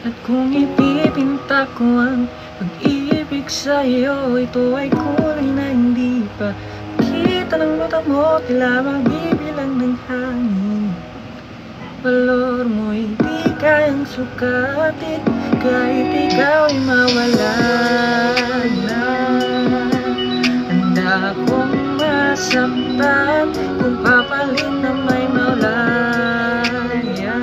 At kung ipipinta ko ang pag-ibig sa'yo, ito ay kulay na hindi pa kita ng mata mo, tila magbibilang ng hangin. Valor mo'y di kayang sukatin, kahit ikaw ay mawala na. Handa akong masaktan kung papalit na may maulaya.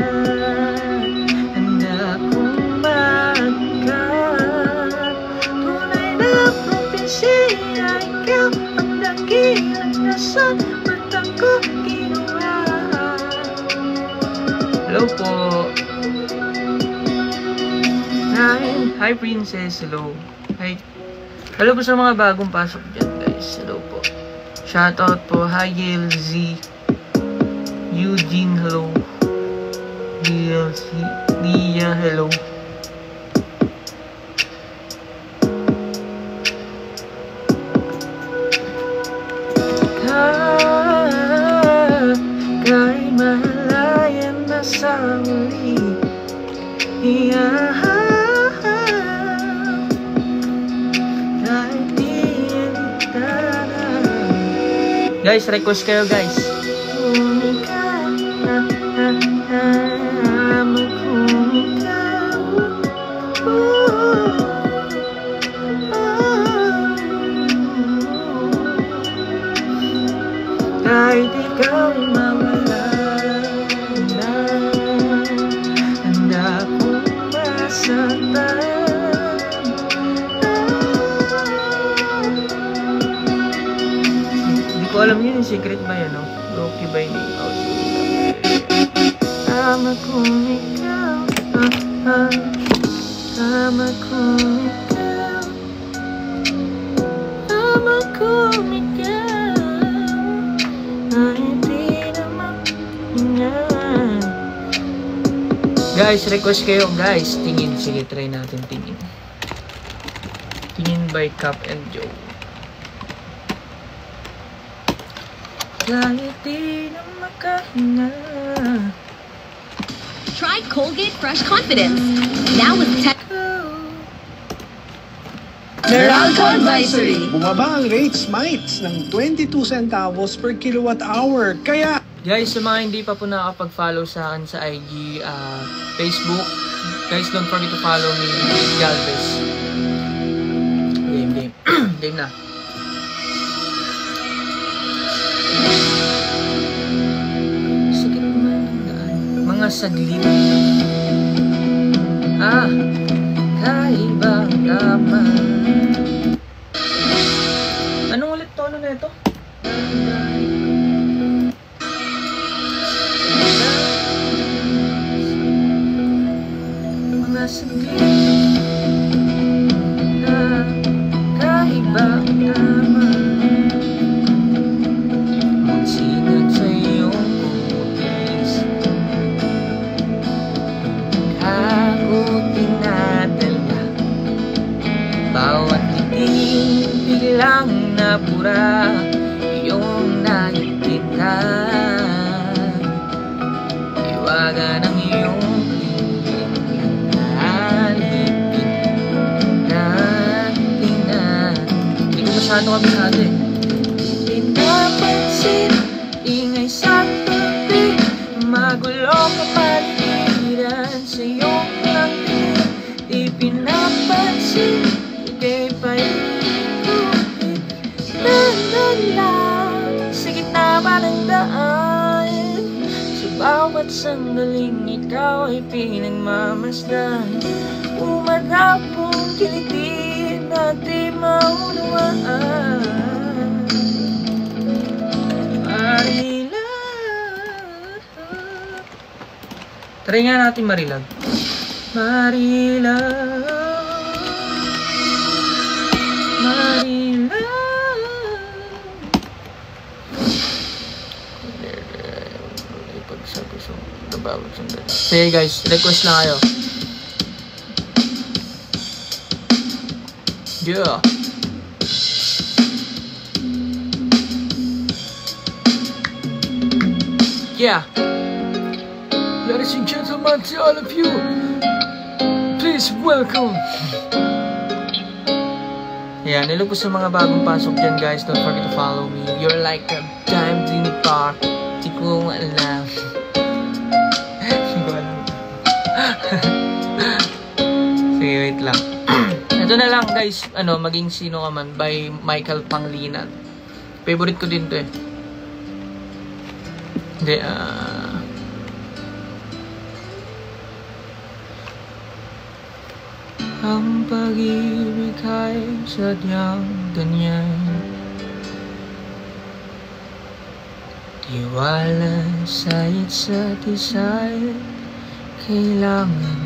Handa akong magkat tunay na propesya, ikaw ang dakilang dasan matang ko ginawa. Hello po. Hi Princess, hello. Hi. Hello po sa mga bagong pasok dyan guys. Hello po. Shoutout po. Hi Yale Z. Eugene, hello. DLC. Dia, hello. Kahit malayan na sa uli, guys, request kayo guys. Kahit ikaw ay mawala na, handa akong masaktan. Hindi ko alam yun, yung secret ba yan, no? Loki by name out. Tama kung ikaw, tama kung ikaw, tama kung ikaw ay di naman yan. Guys, request kayo guys. Tingin, sige, try natin tingin. Tingin by Cap and Joe. Kahit di na makahinga. Try Colgate Fresh Confidence. Now with tech. Meralco Advisory. Bumaba ang rates mites ng 22 centavos per kilowatt hour. Kaya guys, sa mga hindi pa po nakapag-follow sa akin sa IG, Facebook, guys, don't forget to follow me, Galvez. Game. Game na. Sige naman, mga saglit. Kaibang tama. Anong ulit tono na ito? Mga saglit. Kaibang tama. Magsinag sa iyong kutis. Ako tinadala. Bawat titing biglang napura, iyong naitintan. Iwaga ng iyong piling nalipit natin na. Hindi ko masyado kabisado eh. Pinapansin, ingay sa tabi, magulo kapaligiran sa iyong langit. Di pinapansin, ika'y paikutin. Nandun lang sa gitna pa ng daan. Sa bawat sandaling ikaw ay pinagmamasdan. Umarapong kilitin na di maunawaan. Marilag. Try nga natin marilag. Marilag. Marilag. Sige guys, request na kayo. Yeah. Yeah. Ladies and gentlemen, to all of you, please welcome. Yeah, hello po sa mga bagong pasok dyan, guys. Don't forget to follow me. You're like a dime in the park. Di ko alam. Di ko alam. Sige, wait lang. Ito na lang, guys. Maging Sino Ka Man by Michael Panglinan. Favorite ko din to eh. Hindi, ang pag-ibig ay sadyang ganyan. Tiwala sa isa't isa'y kailangan.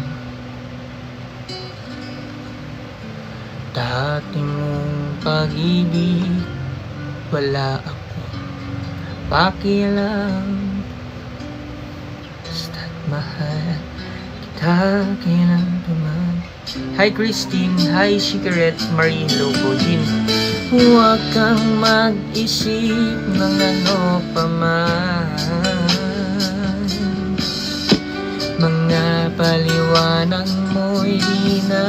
Dati mong pag-ibig, wala ako pakialam. Basta't mahal kita kailan naman. Hi Christine, hi Shikaret, Marie, Loco, Jean. Huwag kang mag-isip ng ano pa man. Mga paliwanag mo'y di na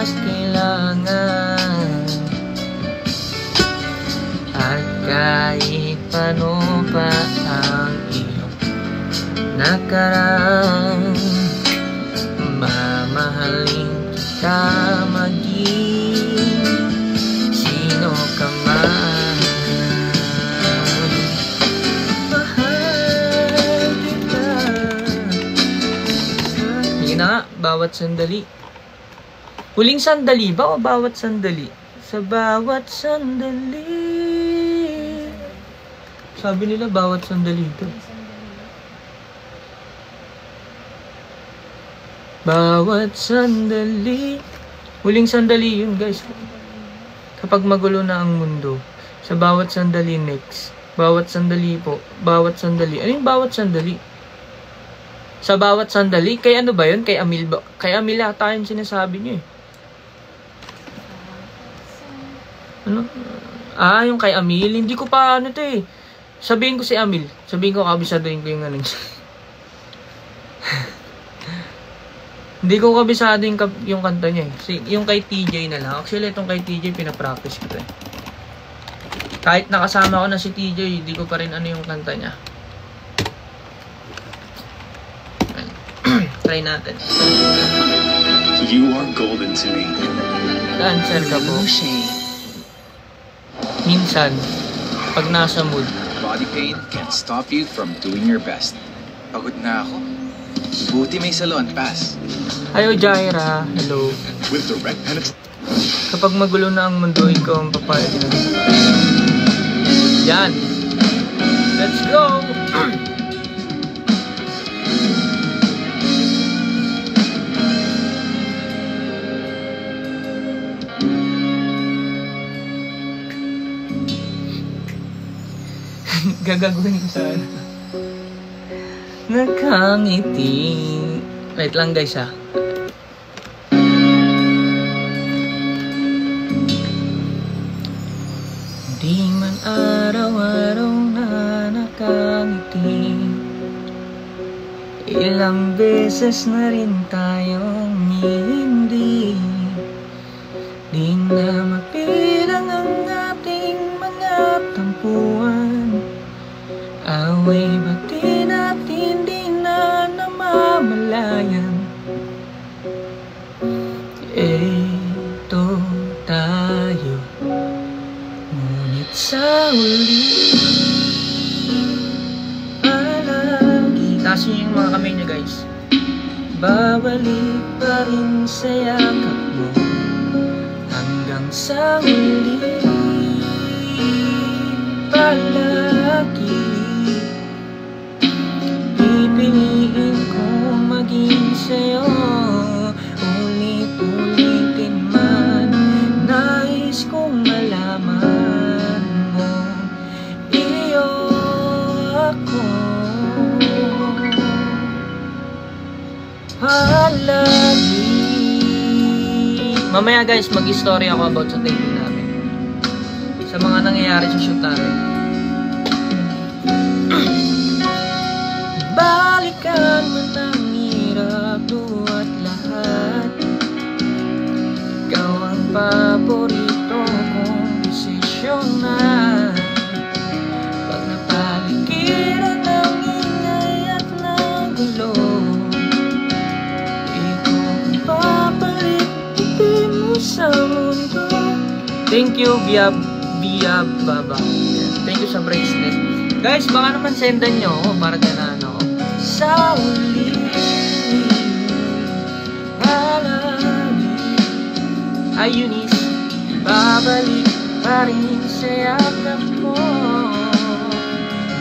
kailangan. At kahit paano pa ang iyong nakaraan, mamahalin ka maging sino ka man. Mahal kita. Sige na nga, bawat sandali. Huling sandali ba o bawat sandali? Sa bawat sandali. Sabi nila bawat sandali ito. Bawat sandali. Huling sandali yun, guys. Kapag magulo na ang mundo. Sa bawat sandali next. Bawat sandali po. Bawat sandali. Ano yung bawat sandali? Sa bawat sandali? Kay ano ba yun? Kay Amil ba? Kay Amil ata yung sinasabi niyo eh. Ano? Yung kay Amil. Hindi ko pa ano to eh. Sabihin ko si Amil. Sabihin ko kabisaduhin ko yung ano. Hindi ko kabisado yung kanta niya eh. Yung kay TJ na lang. Actually, itong kay TJ, pinapractice ko to eh. Kahit nakasama ko na si TJ, hindi ko pa rin ano yung kanta niya. Try natin. You are golden to me. Dancer ka po. Minsan, pag nasa mood. Body pain can't stop you from doing your best. Pagod na ako. Buti may salon pass. Ayo Jaira, hello. With direct penetration. Kapag magulo na ang mundo, ikaw ang papayag na. Yan. Let's go! Gagagawin ko sana. Nakangiti. Wait lang guys ha. Di man araw-araw na nakangiti. Ilang beses na rin tayong hindi. Di na mapilang ang ating mga tampuan. Away bati natin di na namamalayan. Eto tayo, ngunit sa uli palagi. Taas yung mga kamay niya guys. Babalik pa rin sa yakap mo hanggang sa uli palagi. Pipiliin kong maging sa'yo, ulit-ulitin man. Nais kong malaman mo, iyo ako. Palagi. Mamaya guys, mag-story ako about sa taping namin. Sa mga nangyayari sa shoot namin. Thank you, Bia Baba. Thank you sa bracelet. Guys, baka naman sendan nyo ako para ganaan ako. Sa uli, palagi. Ay, Eunice, babalik pa rin sa yakap mo.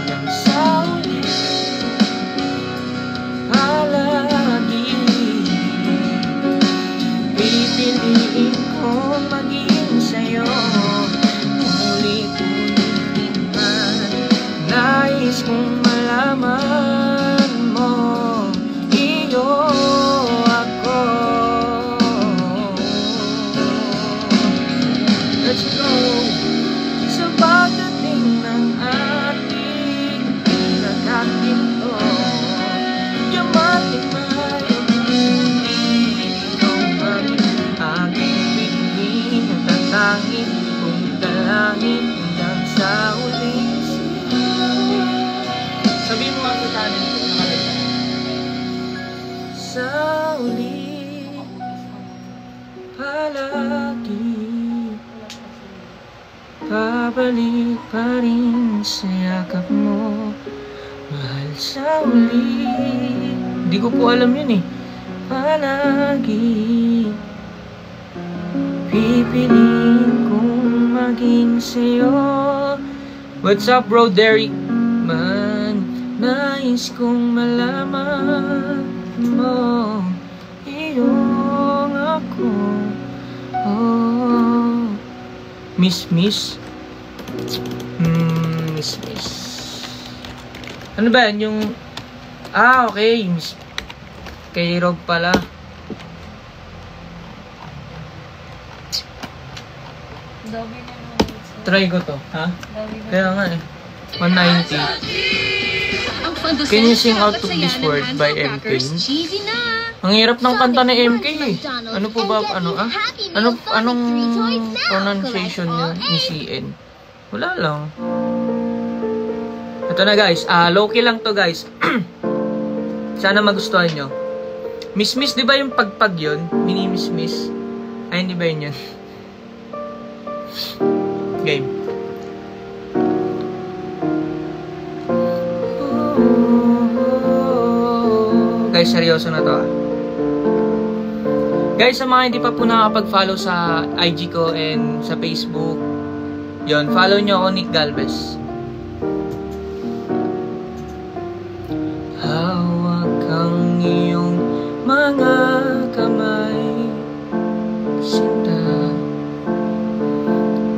Hanggang sa uli, palagi. Pipiliin kong maging sa'yo. Ulit-ulit man, nais kong malaman mo, iyo ako. Let's go. Sa pagdating ng ating pinagkakinto, yamating ikaw pa rin aking bigling at tatangin kong dalangin hanggang sa uling siya. Sabihin mo ang tutanin ko na kalita. Sa uli, palagi, babalik pa rin sa yakap mo. Mahal sa uli. Hindi ko po alam yun eh. Palagi, pipiliin kong maging sa'yo. What's up bro Derek? Man, nais kong malaman mo, iyong ako. Oh, Miss Miss. Ano ba yan? Yung... okay. Miss... Kay Rob pala. Try ko to. Ha? Kaya nga eh. 190. Can you sing out of this word by MK? Ang hirap ng kanta ni MK eh. Ano po ba? Anong pronunciation niya ni CN? Wala lang. Ito na guys. Low-key lang to guys. Sana magustuhan nyo. Miss Miss, di ba yung pagpag yun? Mini Miss Miss. Ay, hindi ba yun yun? Game. Guys, seryoso na to Guys, sa mga hindi pa po nakapag-follow sa IG ko and sa Facebook, yon, follow nyo ako, Nick Galvez. Hawak ang iyong mga kamay, sinta,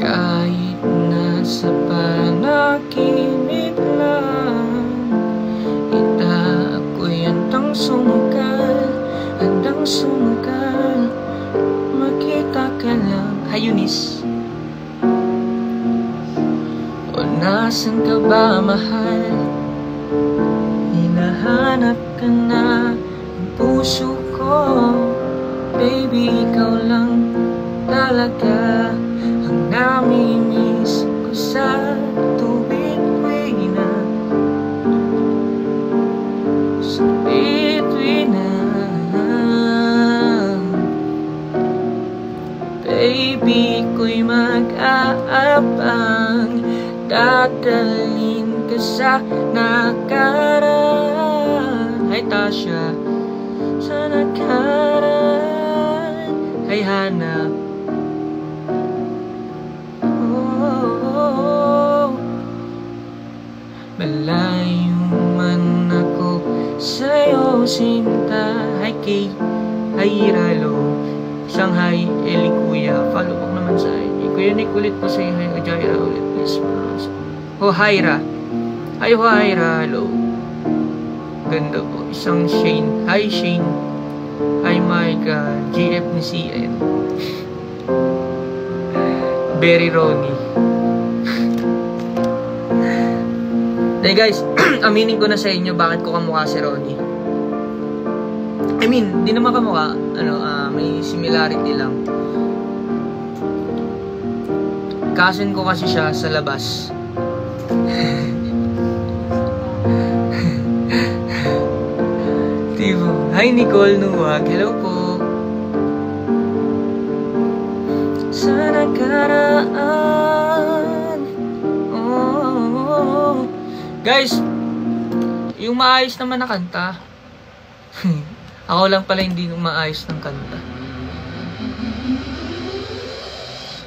kahit nasa panaginip lang, ako'y handang sumukal, makita ka lang. Hi Eunice. O nasan ka ba mahal? Hinahanap ka na ang puso ko. Baby, ikaw lang talaga ang namimiss ko sa tuwing na. Sa tuwing na. Baby, ko'y mag-aabang, dadalhin ka sa nakaraan. Hi Tasha. Sa nakaraan. Hi Hannah. Malayo man ako sa'yo, sinta. Hi Kay. Hi Ralo. Shanghai, Eli Kuya. Follow back naman sa ID. Kuya Nick, ulit po say hi. Jaira ulit, please. Oh, Hyra. Hi, Hyra. Hello. Ganda po. Isang Shane. Hi, Shane. Hi, Micah. GF ni CN. Berry Ronnie. Hey guys, aminin ko na sa inyo bakit ko kamukha si Ronnie. I mean, di naman kamukha. May similarity lang. Cousin ko kasi siya sa labas. Tibo. Hi Nicole Nuwag. Hello po. Sana ka nakaraan. Oh. Guys, yung maayos naman na kanta. Ako lang pala hindi maayos ng kanta.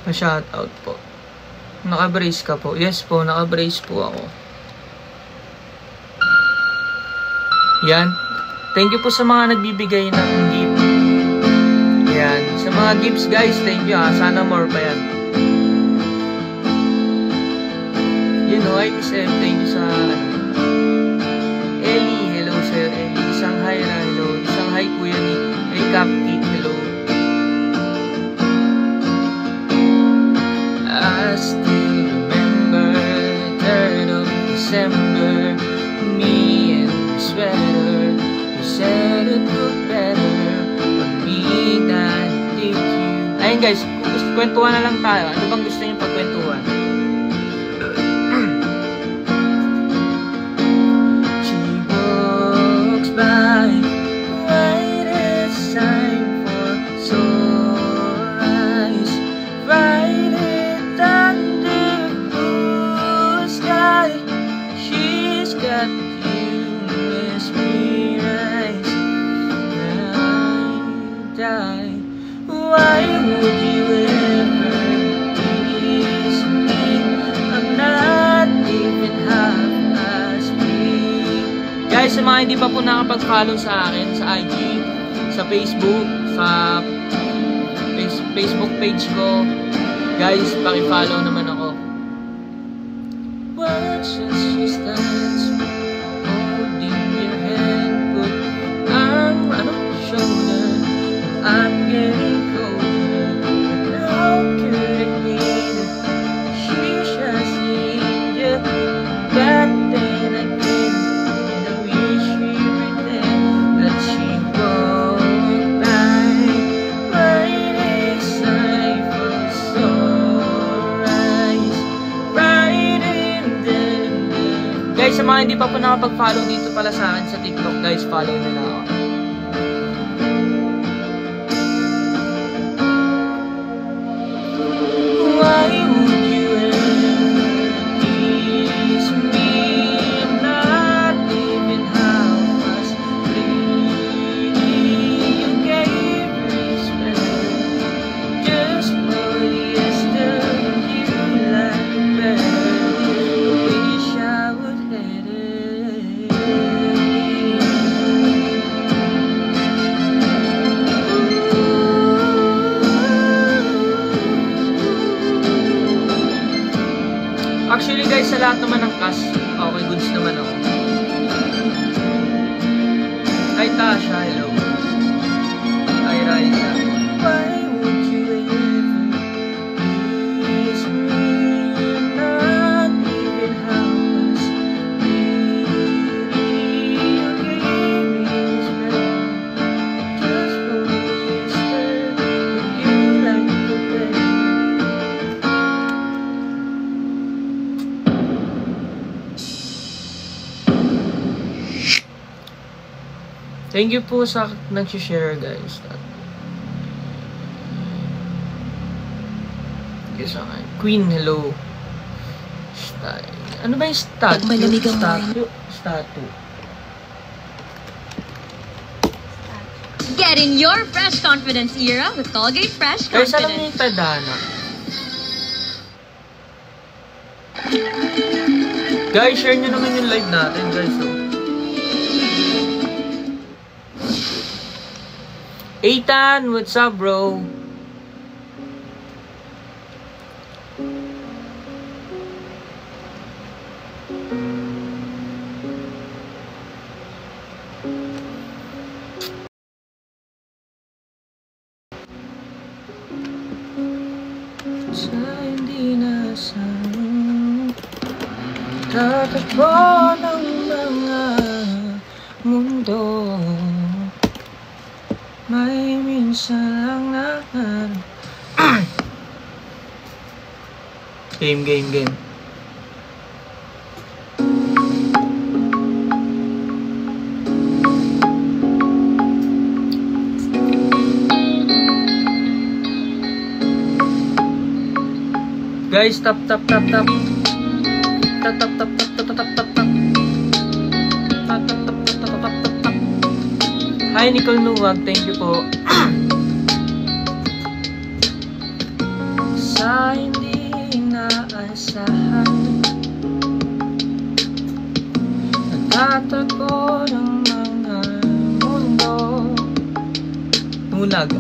Pa-shoutout po. Naka-brace ka po. Yes po, naka-brace po ako. Yan. Thank you po sa mga nagbibigay ng gift. Yan. Sa mga gifts guys, thank you ha. Sana more pa yan. You know, ITSM, thank you sa Ellie. Hello sir Ellie. Isang hi na. Hello. Isang hi kuya ni Hey Cupcake. Hello. I still remember the 3rd of December. Me and the sweater. You said it looked better on me than did you. Ayun guys, kwentuhan na lang tayo. Ano bang gusto niyo pagkwentuhan? She walks by right as time for sunrise. Right under blue sky. She's got you mesmerized. Die. Why would you ever tease me? I'm not even half as big. Guys, sa mga hindi pa po nakapag-follow sa akin sa IG, sa Facebook, sa Facebook page ko, guys, paki-follow naman ako. Watch as she stands holding your hand, put arm on her shoulder. I'm getting colder, but how could I hate her? She's just you, but then again, and I wish we were there, that she walked by, right aside for sunrise, right in the guys, sa mga hindi pa po nakapag-follow dito pala sa akin sa TikTok, guys, follow nila ako. Why would you ever tease me? I'm not even half as pretty. You gave me sweater just for yesterday. You like better. Wish I would hate it. Actually guys, sa lahat naman ng cast, okay, goods naman ako. Hi Tasha, hello. Hi Raisa. Why would you ever tease me? I'm not even half as pretty. You gave me sweater just for yesterday. You like the better. Thank you po sa nag-share guys. Yes, okay. Queen, hello. Ano ba yung statue? Malamig ang morning. Statue. Get in your fresh confidence era with Colgate Fresh Guys, alam niyo Confidence. yung Tadana. Guys, share nyo naman yung live natin guys. So. Ethan, what's up bro? Sa hindi nasang tatagpo ng mga mundo, may minsan lang na game. Guys, tap. Tap. Hi, Nicole Nuwag. Thank you po. Sa hindi inaasahan, nagtatagpo ng mga mundo. Tunag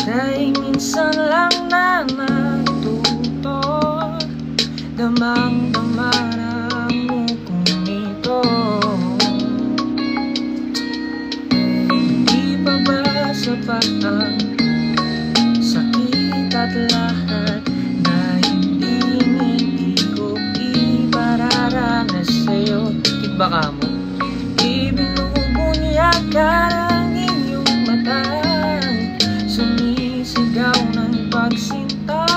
dahil minsan lang na natuto. Damang-dama ng mukong ito. Di pa ba sapat ang sakit at lahat na hindi ko ipararanas sa'yo? Iba ka mo, ibinubunyagan ang inyong mata, sumisigaw ng pagsinta.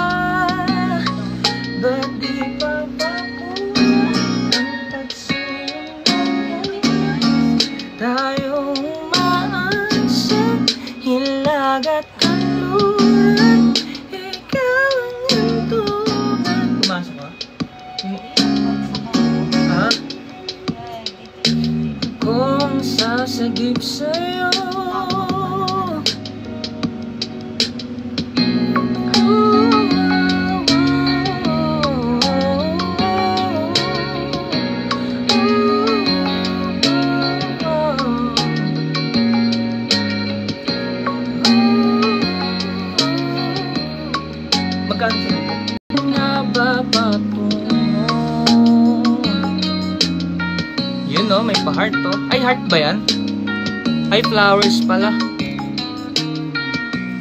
Ba't di pa baguhan ang pagsimulan? Tayo umaan sa hilag at kanluran. Ikaw ang nantunan. Pumasok ka? Ha? Kung sasagip sa'yo, yun no, may pa-heart to. Ay, heart ba yan? Ay, flowers pala.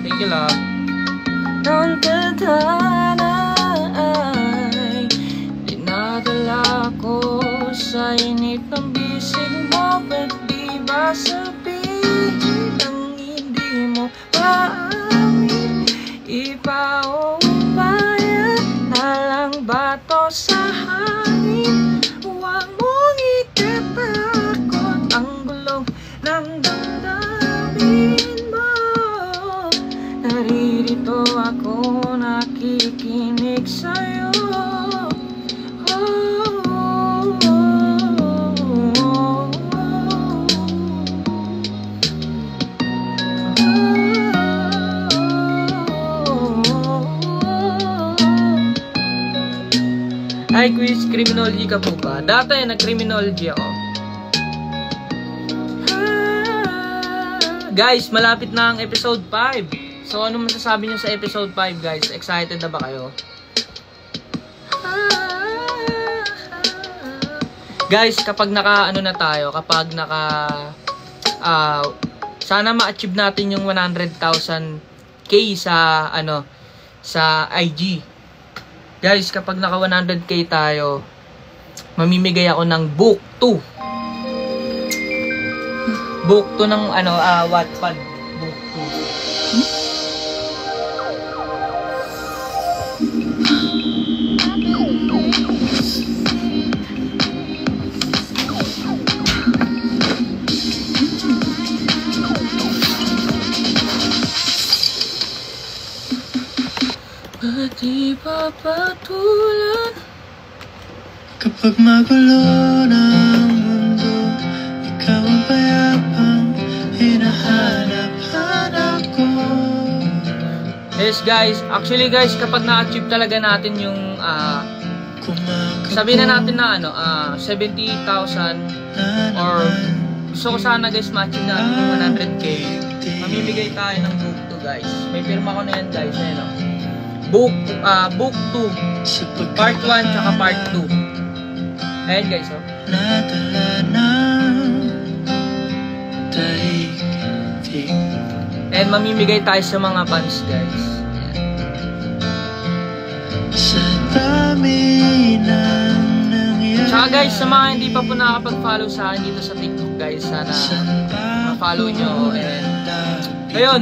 Thank you, love. Nang tadhana ay dinadala ko sa init ng bisig mo. Ba't di ba sabihin ang hindi mo maamin? Ipaumbayan na lang ba to sa hangin? Huwag mong ikatakot ang gulong ng damdamin mo. Naririto ako, nakikinig sa'yo. Hi, quiz, criminology ka po ba? Dati, nag-criminology ako. Guys, malapit na ang episode 5. So, ano masasabi nyo sa episode 5, guys? Excited na ba kayo? Guys, kapag naka, ano na tayo, kapag naka, sana ma-achieve natin yung 100,000k sa, ano, sa IG. Guys, kapag naka 100k tayo, mamimigay ako ng book 2. Book 2 ng ano, Wattpad. Book 2. Ba't di papatulan? Kapag magulo ng mundo, ikaw ang payapang hinahanap-hanap ko. Yes guys, actually guys, kapag na-achieve talaga natin yung sabihin na natin na ano, 70,000 or gusto ko sana guys ma-achieve natin yung 100k, mamimigay tayo ng book 2 guys. May pirma ko na yan guys, ayun o. Book 2 part 1 tsaka part 2. Ayan guys, oh. Nadala ng daigdig. And mamimigay tayo sa mga fans guys. Sa dami ng nangyari. Tsaka guys, sa mga hindi pa po nakakapag-follow sa akin dito sa TikTok guys, sana ma-follow nyo. And ayun,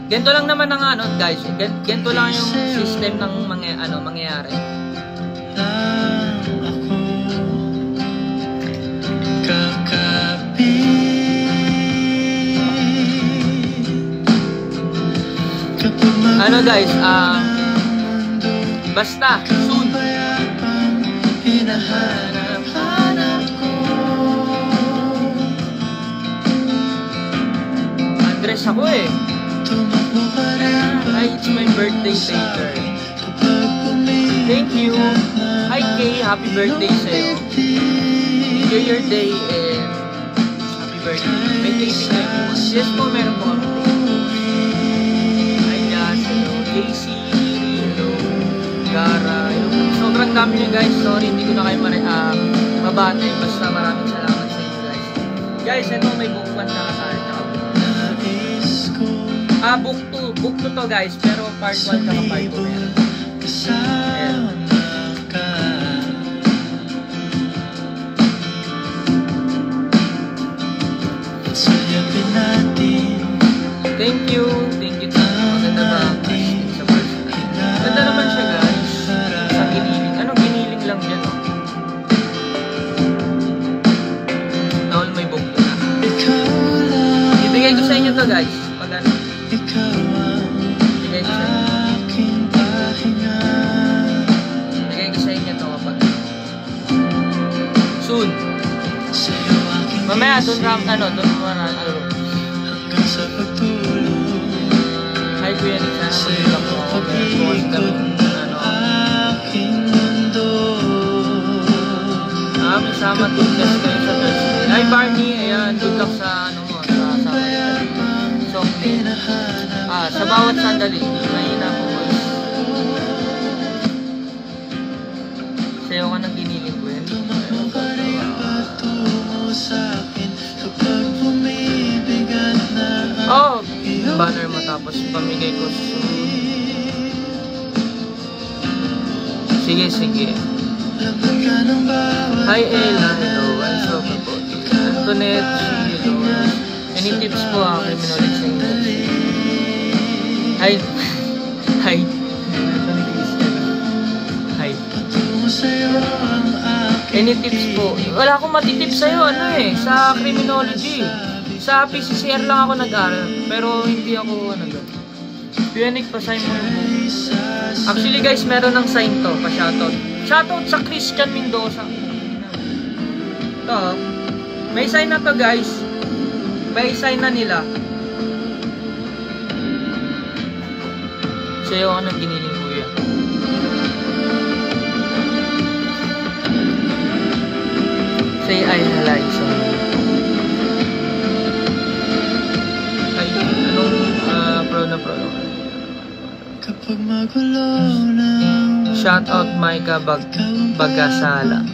ganito lang naman ang ano guys, ganito lang yung system ng mangyayari. Ano guys, Basta, soon. Payapang hinahanap-hanap ko. Andres ako eh. Tumakbo ka rin ba Ay, it's my birthday later. kapag pumili Thank you. Hi Kay, happy birthday sa'yo. Enjoy your day and happy birthday. May tasting na po. Yes po, meron po kami tasting. Hi Jazz, hello. JC, hello. Gara, hello. Sobrang dami nyo guys. Sorry, hindi ko na kayo mabatay. Basta maraming salamat sa inyo guys. Guys, ito may book 1 na kasali. nais ko Book 2. Book 2 to guys. Pero part 1 tsaka part 2 meron. kasama ka. Sayapin natin Thank you. Thank you. Maganda ba? Sa personal. Ganda naman siya guys. Sa giniling. Ano giniling lang dyan? Oh. Naol may book na. ikaw lang, Ibigay ko sa inyo to guys. Pag ano. ikaw ang Ibigay ko sa inyo. aking pahinga. Ibigay ko sa inyo to kapag soon. Sa'yo aking Mamaya doon ram ano. Doon mo na ano. hanggang sa pagtulog. Hi Kuya Nick. Sana Sa'yo mag-ilap ko ako. Meron po kasi kami ano. aking mundo. May sama tugas kayo sa Thursday. Hi Barney. Ayan. Good luck sa ano mo. Sa song name. Sa bawat sandali. Mahina po boys. Sayo ka ng giniling ko yan. Tumakbo ka rin patungo sa'kin kapag bumibigat na ang Banner mo tapos pamigay ko sige. laban ka ng bawat Hi Ella. Hello. I'm so good po. Antoinette. Hello. Any tips po criminology sa inyo? Hi. Hi. Hi. patungo sa'yo ang aking Any tips po? Wala akong matitips sa'yo, sa criminology. Sa PCCR lang ako nag-aral, pero hindi ako, Pianik, pa-sign mo yung book. Actually guys, meron ng sign to, pa-shoutout. Shoutout sa Christian Mendoza. Ito, may sign na to guys. May sign na nila. Sa'yo ako ng giniling kuya. Say I like so. Ay, anong proud na proud ako. kapag magulo ng Shout out Micah Bagasala.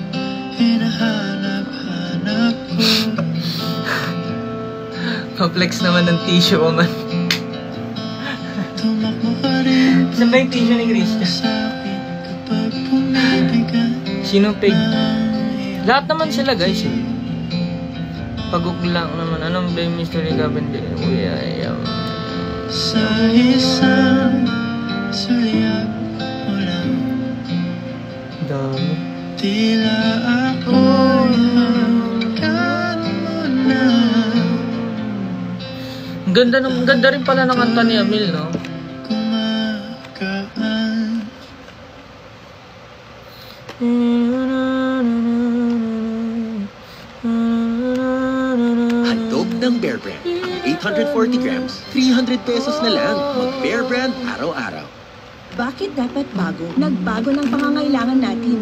hinahanap-hanap ko. Pa-flex naman ng tissue ko man. Tumakbo ka rin Saan ba yung tissue ni Christian? sa'kin kapag bumibigat Sino pig? ang Lahat naman sila guys eh. Paguk lang naman. Anong blame mystery Gavin Day? Kuya, sa isang sulyap mo lang. dami. Tila ako'y hanggan mo na. Ang ganda rin pala ng kanta ni Amil, no? Kumagaan. Handog ng Bear Brand. Ang 840 grams, 300 pesos na lang. Mag-Bear Brand araw-araw. Bakit dapat bago? Nagbago ng pangangailangan natin.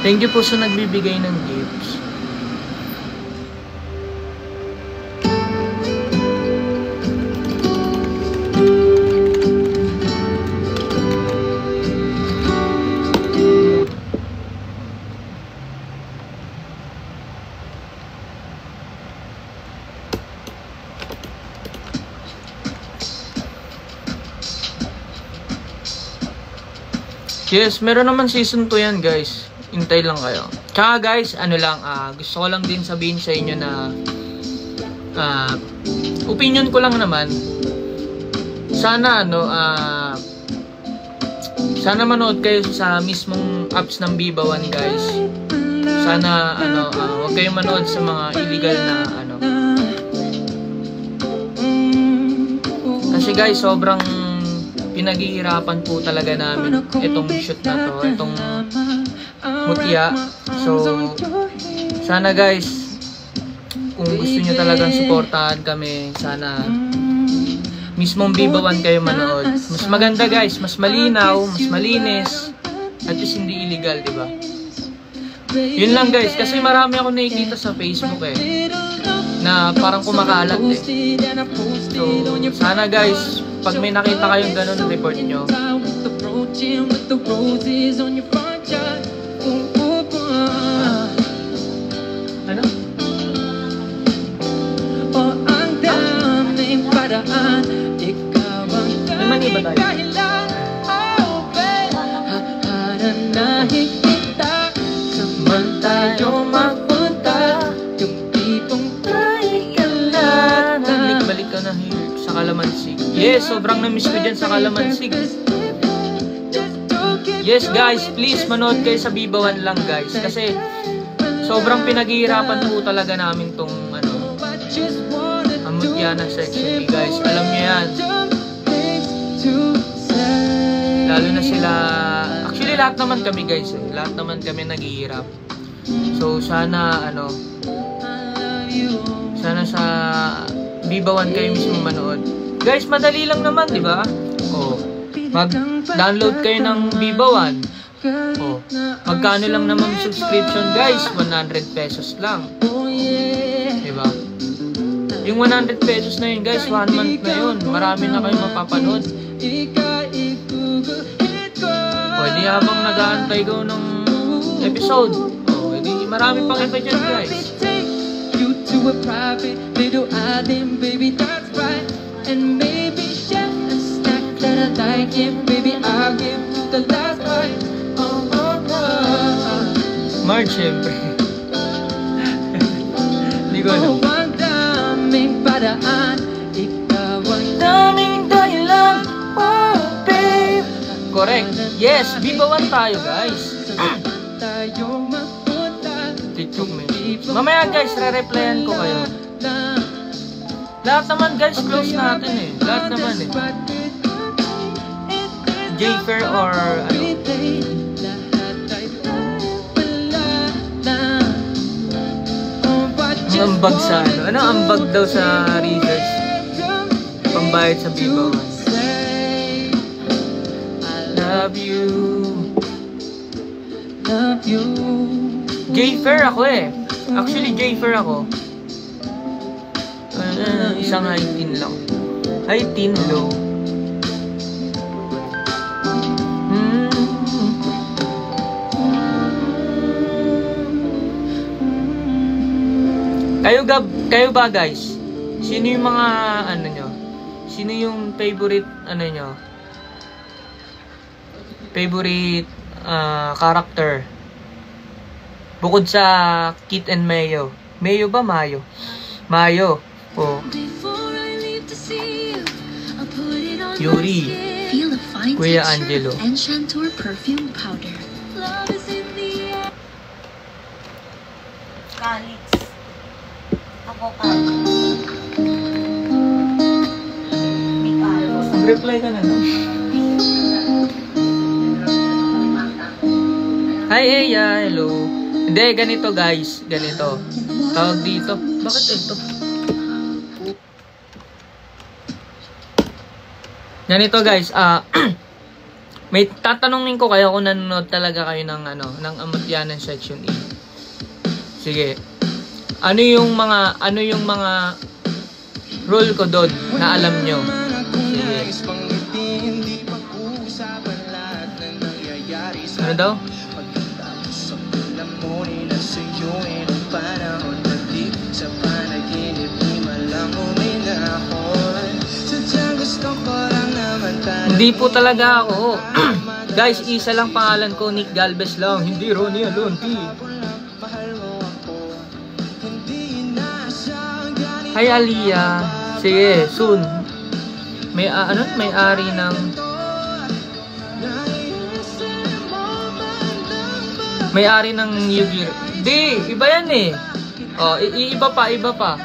Thank you po sa nagbibigay ng gifts. Yes, meron naman season 2 yan guys. Hintay lang kayo. Tsaka guys, gusto ko lang din sabihin sa inyo na opinion ko lang naman. Sana sana manood kayo sa mismong apps ng Viva One guys. Sana huwag kayong manood sa mga illegal na Kasi guys, sobrang pinaghihirapan po talaga namin itong shoot na to, itong mutya. So, sana guys, kung gusto nyo talagang suportahan kami, sana mismong Viva One kayo manood. Mas maganda guys, mas malinaw, mas malinis, at least hindi illegal, diba? Yun lang guys, kasi marami ako nakikita sa Facebook na parang kumakalat So, sana guys, pag may nakita kayong ganun, report nyo. Ano? May mani ba tayo? Saan tayo magpunta? Yung tipong balik ka na sa Kalamansig. Yes, sobrang na-miss ko dyan sa Kalamansig. Yes guys, please manood kayo sa Viva One lang guys. Kasi sobrang pinaghihirapan po talaga namin tong ang mutya na section E guys. Alam nyo yan. Lalo na sila, actually lahat naman kami guys lahat naman kami naghihirap. So sana sana sa Viva One kayo mismo manood. Guys, madali lang naman, di ba? Oh, mag-download kayo ng Viva One. Oh, magkano lang naman subscription guys? 100 pesos lang. Di ba? Yung 100 pesos na yun guys, 1 month na yun. Marami na kayo mapapanood. Pwede habang nag-aantay ko ng episode. Oh, edi marami pang iba dyan guys. You to a private little island, baby, that's right. And maybe share a snack that I like it, baby, I'll give you the last bite. Oh, oh, oh. March, syempre. Hindi ko alam. Ang daming paraan, ikaw ang daming dahilan. Oh, babe. Correct. Yes, Viva One tayo, guys. TikTok me. Mamaya guys, re-replyan ko kayo. Lahat naman guys, close natin Lahat naman Jayfer or Ang ambag sa Ano ambag daw sa research? Pambayad sa Viva One. Love you. Love you. Jayfer ako Actually, Jayfer ako. Isang high teen lang. High teen, low. Kayo ba guys? Sino yung mga nyo? Sino yung favorite nyo? Favorite character? Bukod sa Kit and Mayo. Mayo ba? Mayo. Mayo. Oh. Yuri. Kuya Angelo. Enchantor perfume powder. Calix. Ako Calix. Mag-reply ka na no? Hi Eya, hello. Hindi, ganito guys. Ganito. Tawag dito. Bakit ito? Ganito guys. May tatanungin ko kayo kung nanonood talaga kayo ng ng Amutyanan Section E. Sige. Ano yung mga rule ko doon na alam nyo? Sige. Ano daw? Hindi po talaga ako. Guys, isa lang pangalan ko, Nick Galvez lang. Hindi Ronnie Alonti. Hi Aliyah. Sige, soon. May-ari ng may-ari ng New Gear. Di, iba yan Oh, iba pa.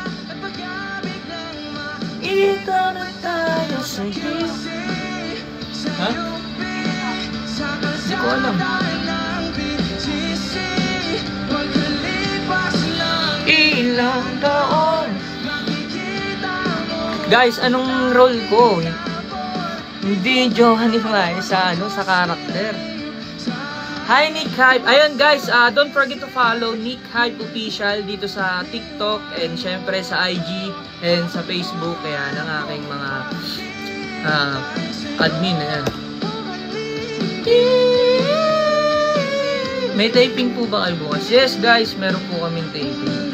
Kita na tayo sa iyo. Ha? Hindi ko alam. Ilang taon. Guys, anong role ko? Hindi Johan Iflay sa karakter. Hi Nick Hype. Ayun guys, don't forget to follow Nick Hype Official dito sa TikTok and syempre sa IG and sa Facebook. Kaya ng aking mga admin. Ayan. May taping po ba kayo bukas? Yes guys, meron po kaming taping.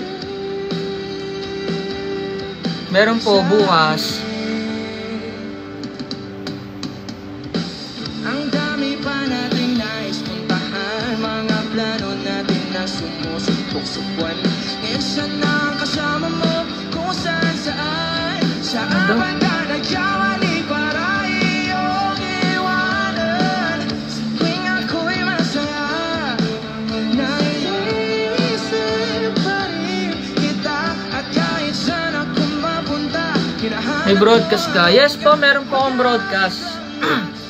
Meron po bukas. Ang dami pa nating nais puntahan, mga plano natin na sumusubok-subuan. Ngayon siya na ang kasama mo kung saan-saan. Saan man ka nagkamali para iyong iwanan. Sa tuwing ako'y masaya, naiisip pa rin kita. At kahit saan ako mapunta, May broadcast ka? Yes po, meron po akong broadcast.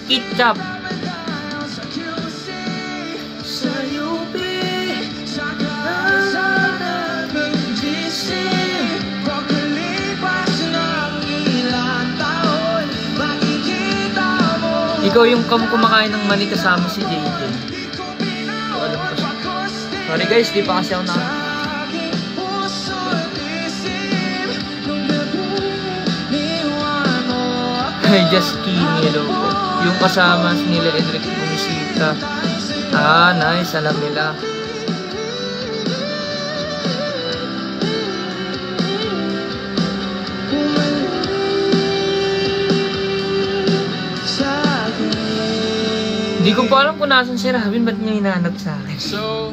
Kitchap. sa UP, sa kalsada ng GC, pagkalipas ng ilang taon, makikita mo. Ikaw yung kumakain ng mani kasama si JJ. So, alam ko siya. Sorry guys, di pa kasi ako na. Ay, just kidding, hello po. Yung kasama nila Edric bumisita. Nice, alam nila. Hindi ko pa alam kung nasan si Robin, ba't niya hinahanap sa akin? So,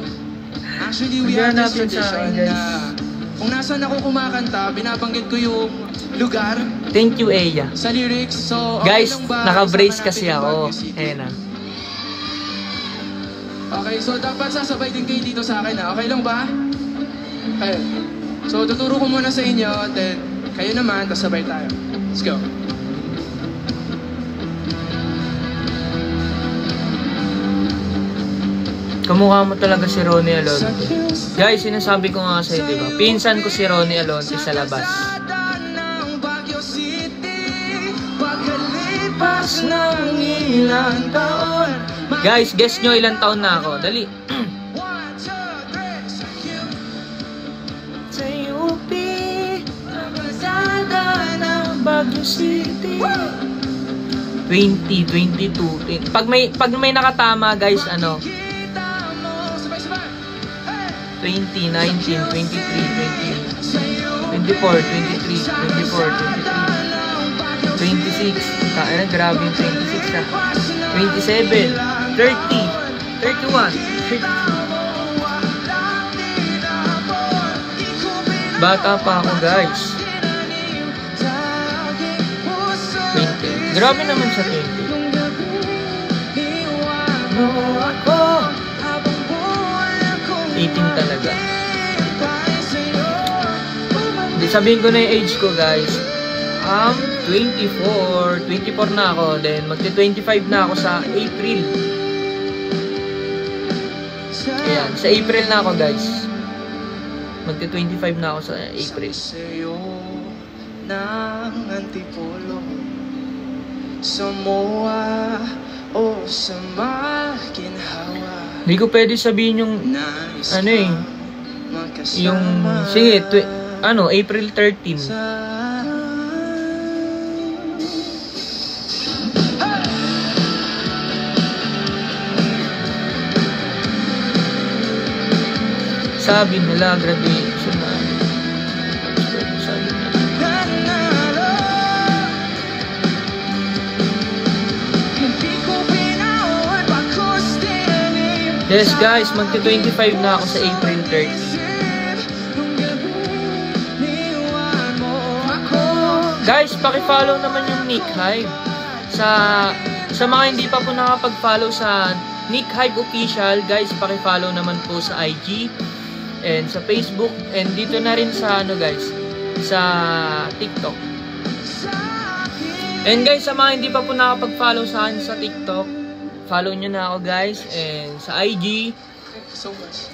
actually we have this tradition na kung nasan ako kumakanta, binabanggit ko yung lugar Thank you, Eya. sa lyrics. So, Guys, okay lang ba? naka-brace Kasama kasi natin ako. Baguio City. Ayan na. Okay, so dapat sasabay din kayo dito sa akin, ha? Okay lang ba? Okay. So, tuturo ko muna sa inyo, then kayo naman, tapos sabay tayo. Let's go. Kamukha mo talaga si Ronnie Alonte. Guys, sinasabi ko nga sa'yo, diba? Pinsan ko si Ronnie Alonte sa labas. Pagkalipas ng ilang taon. Guys, guess nyo ilang taon na ako. Dali. Sa UP, Pasada ng Baguio City. 20, 22, 20. Pag may nakatama, guys, 20, 19, 23, 24, 23, 24, 23, 26. Kaya grabe yung 26 na. 27, 30, 31, 32. Bata pa ako, guys. 20. Grabe naman sa 20. No, ako 18 talaga. Hindi, sabihin ko na yung age ko, guys. 24 na ako. Then magti-25 na ako sa April. Ayan, sa April na ako, guys. Magti-25 na ako sa April. Sa'yo ng antipolo, sa MOA o sa maginhawa. Hindi ko pwede sabihin yung yung sige, April 13. Sabi nila graduation na. Sabi nila. Yes guys, magti-25 na ako sa April 30. Guys, paki-follow naman yung Nick Hype. Sa mga hindi pa po nakapag-follow sa Nick Hype Official, guys, paki-follow naman po sa IG and sa Facebook and dito na rin sa guys, sa TikTok. And guys, sa mga hindi pa po nakapag-follow sa akin sa TikTok, follow nyo na ako guys. And sa IG,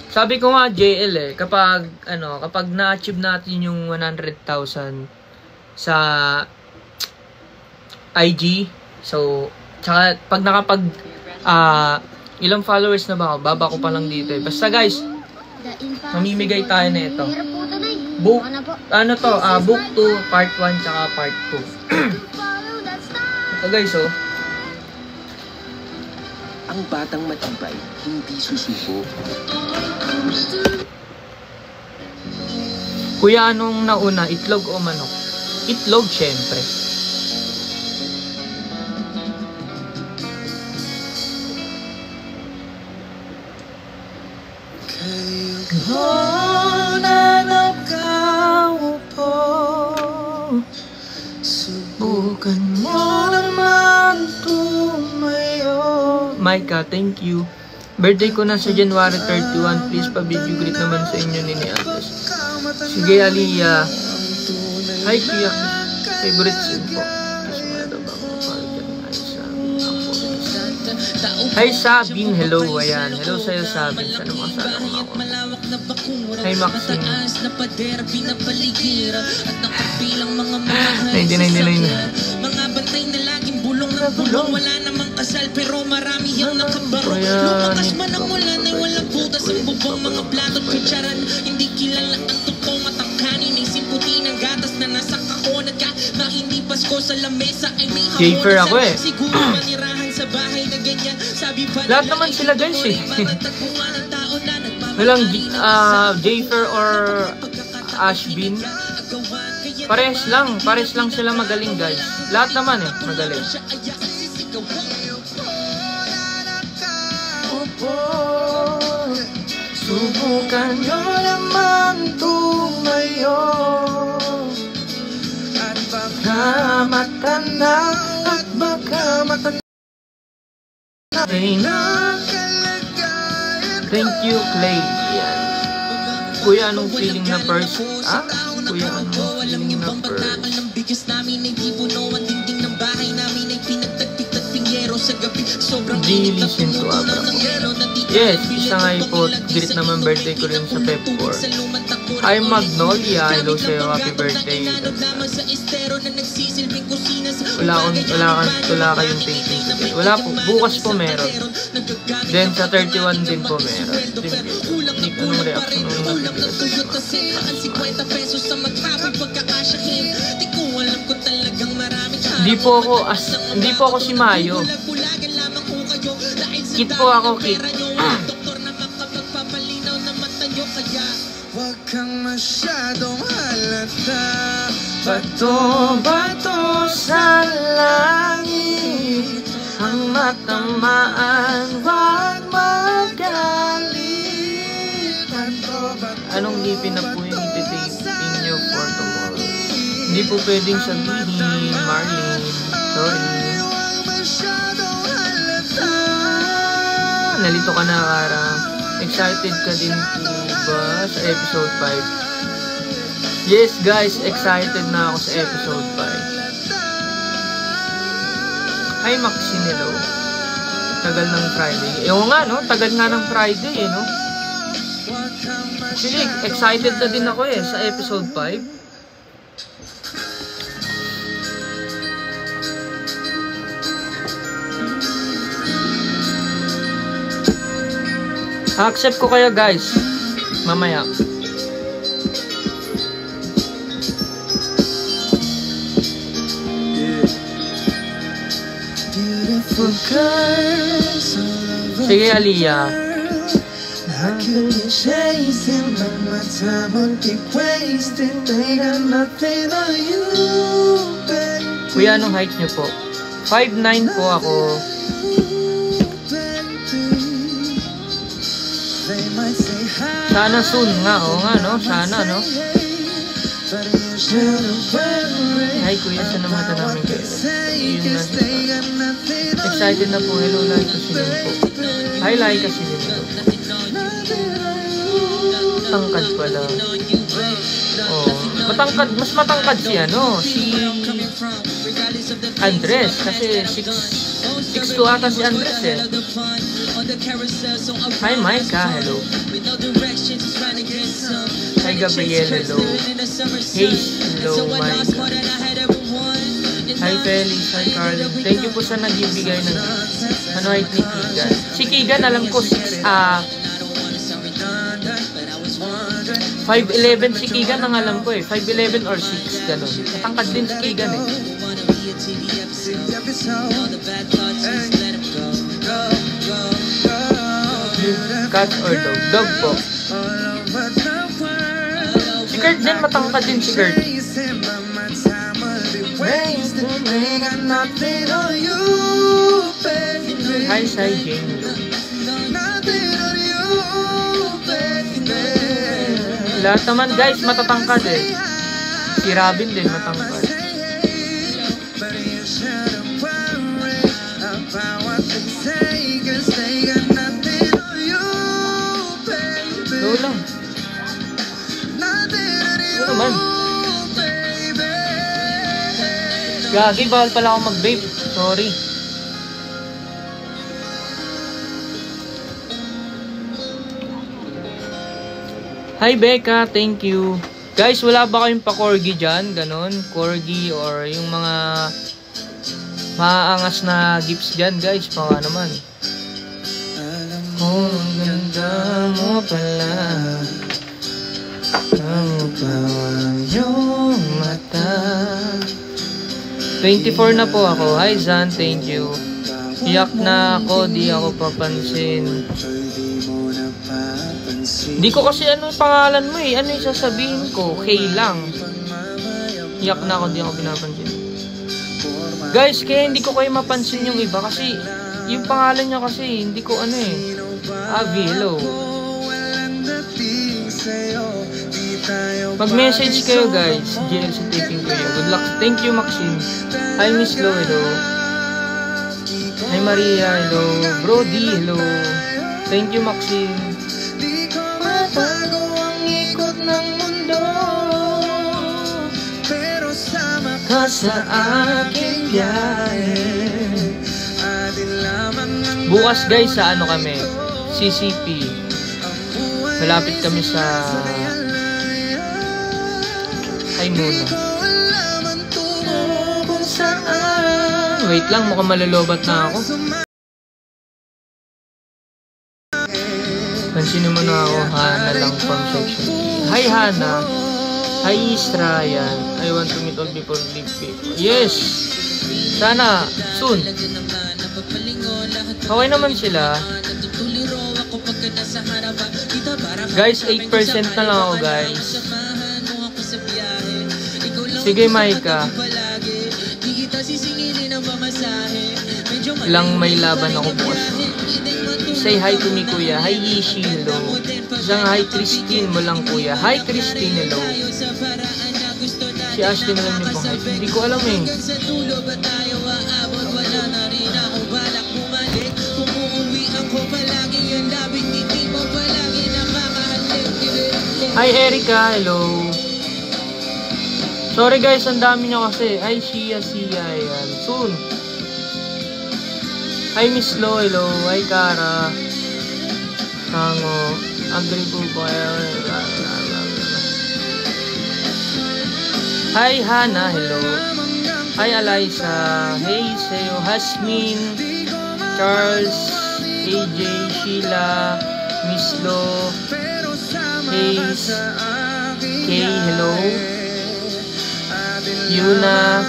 sabi ko nga JL kapag na-achieve natin yung 100,000 sa IG, so tsaka pag ilang followers na ba ako, baba ko pa lang dito basta guys, mamimigay tayo na ito book, book 2, part 1 tsaka part 2. Ito guys, oh. Ang batang matibay, hindi susuko. Kuya, anong nauna, itlog o manok? Itlog, syempre. Subukan mo naman tumayo. Micah, thank you. Birthday ko na sa January 31. Please pa-video greet naman sa inyo ni Ates. Sige, Aliyah. Hi, Kuya. Favorite scene po. Hi, Sabine. Hello. Ayan. Hello sa'yo, Sabine. Sana makasala ko ako. Hi, Maxine. 1999 na. Mga bantay na laging bulong na bulong. Wala namang kasal pero marami yung nakabarong. Lumakas man ang ulan ay walang butas ang bubong. Mga plato at kutsaran, hindi kilala ang totoong at ang kanin ay simputi ng gatas na nasa kahonan ka. Na hindi Pasko sa lamesa ay may Jafer ako eh. Siguro manirahan sa bahay na ganyan. Sabi pa lahat naman sila guys eh. Walang Jafer or Ashbin. Pares lang sila magaling guys. Lahat naman eh, magaling. Subukan nyo naman tumayo. At baka matanda, at baka matanda. Thank you, Clay. Yan. Kuya, anong feeling na first? Kuya, anong feeling na first? Di listen to Abra po. Yes, isa nga po. Greet naman birthday ko rin sa Pep 4. Hi, Magnolia. Hello sa'yo. Happy birthday. Wala kayong thinking today. Wala po. Bukas po meron. Then sa 31 din po meron. Anong reaction nung Hindi po ako si Mayo. Kit po ako, Kit. Huwag kang masyadong halata. Bato-bato sa langit, ang matamaan, wag magalit. Anong ngipin na po yung iti-taping nyo for tomorrow? Hindi po pwedeng sabihin, Marlene. Sorry. Nalito ka na, Kara. Excited ka din po ba sa episode 5? Yes, guys. Excited na ako sa episode 5. Hi, Maxine. Hello. Tagal ng Friday. Ewan nga, no? Tagal nga ng Friday, eh, no? Actually, excited na din ako, eh, sa episode 5. Accept ko kayo guys mamaya. Sige, Aliyah. Kuya, anong height nyo po? 5'9" po ako. Sana soon nga, oo nga, no? Sana, no? Hi, kuya, saan naman ito namin kayo? Excited na po. Hello, Lai Kasilin po. Hi, Lai Kasilin po. Matangkad pala. Oh, matangkad, mas matangkad si ano, si Andres, kasi 6'2 ata si Andres eh. Hi Micah, hello. Hi Gabriel, hello. Hayes, hello Micah. Hi Felix, hi Carlin. Thank you po sa nagbibigay ng height ni Keegan. Si Keegan alam ko 5'11 si Keegan ang alam ko eh. 5'11 or 6, ganun. Matangkad din si Keegan eh. Cat or dog? Dog po. Si Kurt din, matangkad din si Kurt. Hi, Sai Jane. Lahat naman guys, matatangkad eh. Si Robin din, matangkad. Ito lang. Ito naman. Gagi, bawal pala ako mag-vape. Sorry. Hi Becca, thank you. Guys, wala ba kayong pa-corgi dyan? Ganon, corgi or yung mga maaangas na gifts dyan guys. Mga naman. Oh, ang ganda mo pala. Ang bawang yung mata. 24 na po ako. Hi Zan, thank you. Iyak na ako, di ako papansin. Di ko kasi ano yung pangalan mo eh. Ano yung sasabihin ko? Kay lang. Iyak na ako, di ako pinapansin. Guys, kaya hindi ko kayo mapansin yung iba kasi yung pangalan nyo kasi hindi ko ano eh. Avi, hello. Mag-message kayo guys. GLC taping kayo. Good luck. Thank you Maxine. Hi Miss Lo, hello. Hi Maria, hello. Brody, hello. Thank you Maxine. Mabago ang ikot ng mundo, pero sama ka sa aking biyahe. Bukas guys sa ano kami, CCP. Malapit kami sa Ay muna. Wait lang, mukhang malalobat na ako. Pansinin mo na ako, Hana lang from section. Hi Hana. Hi Istra, yan. I want to meet all before leave people. Yes! Sana, soon. Okay naman sila. Guys, 8% na lang ako guys. Sige Maika. Ilang may laban ako bukas. Say hi to me kuya. Hi Yishi, hello. Isang hi Christine mo lang kuya. Hi Christine, hello. Si Ashley na lang yung pang hi. Hindi ko alam eh. Hi Erica, hello. Sorry guys, ang dami nyo kasi. Hi Shia, ayan. Soon. Hi Miss Lo, hello. Hi Kara. Tango. Agree po ba? Hi Hana, hello. Hi Eliza. Hey Seo. Hasmin. Charles. AJ. Sheila. Miss Lo. Hayes. Kay, hello. Yuna.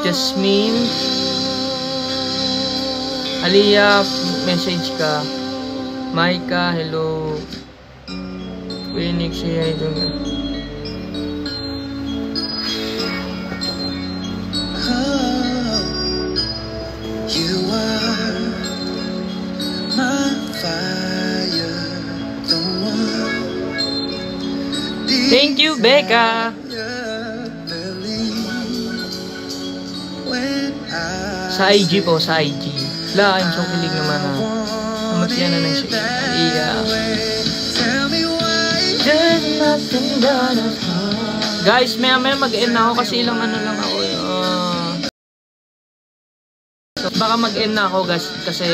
Jasmine. Aliyah, message ka. Maika, hello. Phoenix, hey, hello. You are my fire, the one. Thank you, Becca. Sa IG po, sa IG. La, I'm so kilig naman ha. Namatya na ng siya. Iya. There's nothing but a heart. Guys, maya mag-end na ako kasi ilang ano lang ako. So, baka mag-end na ako guys kasi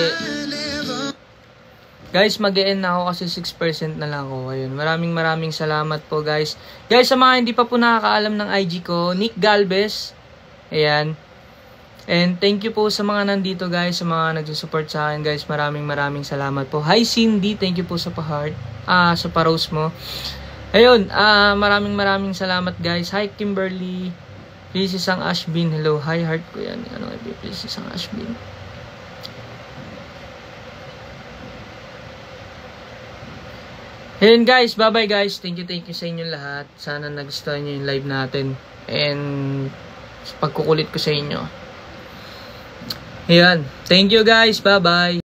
mag-end na ako kasi 6% na lang ako. Ayun, maraming salamat po guys. Guys, sa mga hindi pa po nakakaalam ng IG ko, Nick Galvez. Ayan. And thank you po sa mga nandito guys, sa mga nagsusupport sa akin guys. Maraming salamat po. Hi Cindy, thank you po sa pa-heart. Sa pa-rose mo. Ayun, maraming salamat guys. Hi Kimberly. Please isang Ashbin. Hello, hi heart ko yan. Ano nga, please isang Ashbin. Ayun guys, bye-bye guys. Thank you sa inyo lahat. Sana nagustuhan nyo yung live natin. And pagkukulit ko sa inyo. Ayan. Thank you guys. Bye-bye.